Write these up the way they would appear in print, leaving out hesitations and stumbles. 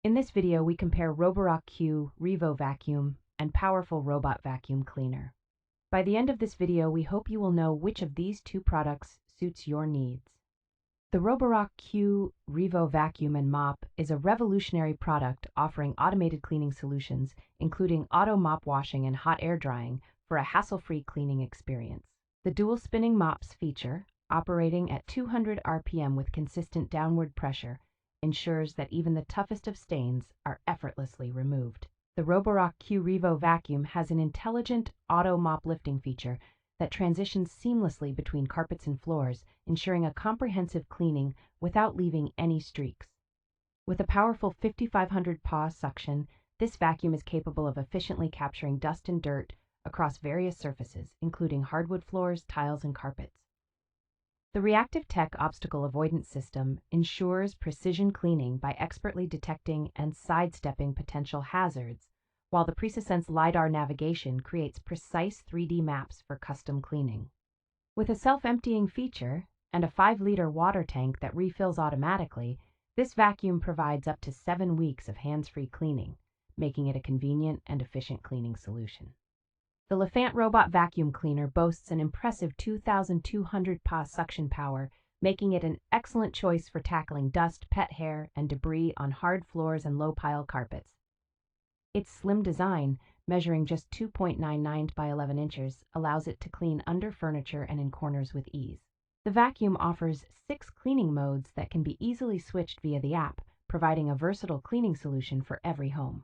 In this video, we compare Roborock Q Revo Vacuum and Powerful Robot Vacuum Cleaner. By the end of this video, we hope you will know which of these two products suits your needs. The Roborock Q Revo Vacuum and Mop is a revolutionary product offering automated cleaning solutions, including auto mop washing and hot air drying for a hassle-free cleaning experience. The dual spinning mops feature, operating at 200 RPM with consistent downward pressure, ensures that even the toughest of stains are effortlessly removed. The Roborock Q Revo Vacuum has an intelligent auto mop lifting feature that transitions seamlessly between carpets and floors, ensuring a comprehensive cleaning without leaving any streaks. With a powerful 5500 PA suction, this vacuum is capable of efficiently capturing dust and dirt across various surfaces, including hardwood floors, tiles, and carpets. The Reactive Tech Obstacle Avoidance system ensures precision cleaning by expertly detecting and sidestepping potential hazards, while the PreSense LiDAR navigation creates precise 3D maps for custom cleaning. With a self-emptying feature and a 5-liter water tank that refills automatically, this vacuum provides up to 7 weeks of hands-free cleaning, making it a convenient and efficient cleaning solution. The Lefant Robot Vacuum Cleaner boasts an impressive 2,200 PA suction power, making it an excellent choice for tackling dust, pet hair, and debris on hard floors and low-pile carpets. Its slim design, measuring just 2.99 by 11 inches, allows it to clean under furniture and in corners with ease. The vacuum offers 6 cleaning modes that can be easily switched via the app, providing a versatile cleaning solution for every home.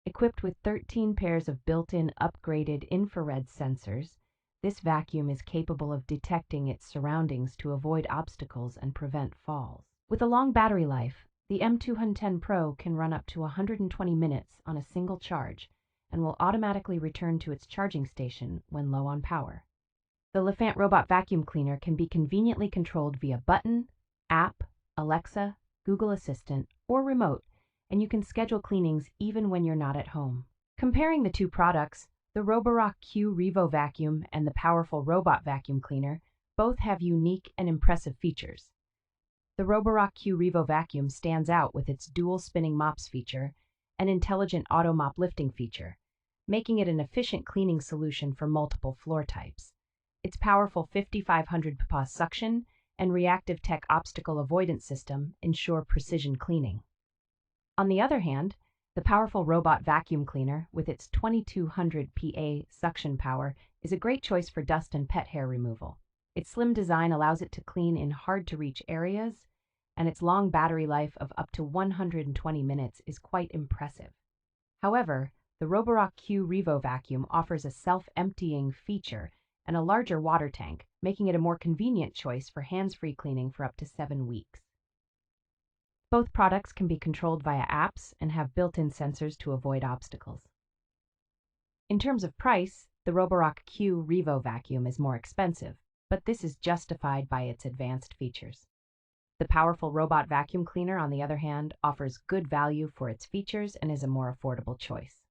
Equipped with 13 pairs of built-in upgraded infrared sensors, this vacuum is capable of detecting its surroundings to avoid obstacles and prevent falls. With a long battery life, the M210 Pro can run up to 120 minutes on a single charge and will automatically return to its charging station when low on power. The Lefant Robot Vacuum Cleaner can be conveniently controlled via button, app, Alexa, Google Assistant, or remote, and you can schedule cleanings even when you're not at home. Comparing the two products, the Roborock Q Revo Vacuum and the Powerful Robot Vacuum Cleaner both have unique and impressive features. The Roborock Q Revo Vacuum stands out with its dual spinning mops feature and intelligent auto mop lifting feature, making it an efficient cleaning solution for multiple floor types. Its powerful 5500 PA suction and Reactive Tech Obstacle Avoidance system ensure precision cleaning. On the other hand, the Powerful Robot Vacuum Cleaner, with its 2200 PA suction power, is a great choice for dust and pet hair removal. Its slim design allows it to clean in hard-to-reach areas, and its long battery life of up to 120 minutes is quite impressive. However, the Roborock Q Revo Vacuum offers a self-emptying feature and a larger water tank, making it a more convenient choice for hands-free cleaning for up to 7 weeks. Both products can be controlled via apps and have built-in sensors to avoid obstacles. In terms of price, the Roborock Q Revo Vacuum is more expensive, but this is justified by its advanced features. The Powerful Robot Vacuum Cleaner, on the other hand, offers good value for its features and is a more affordable choice.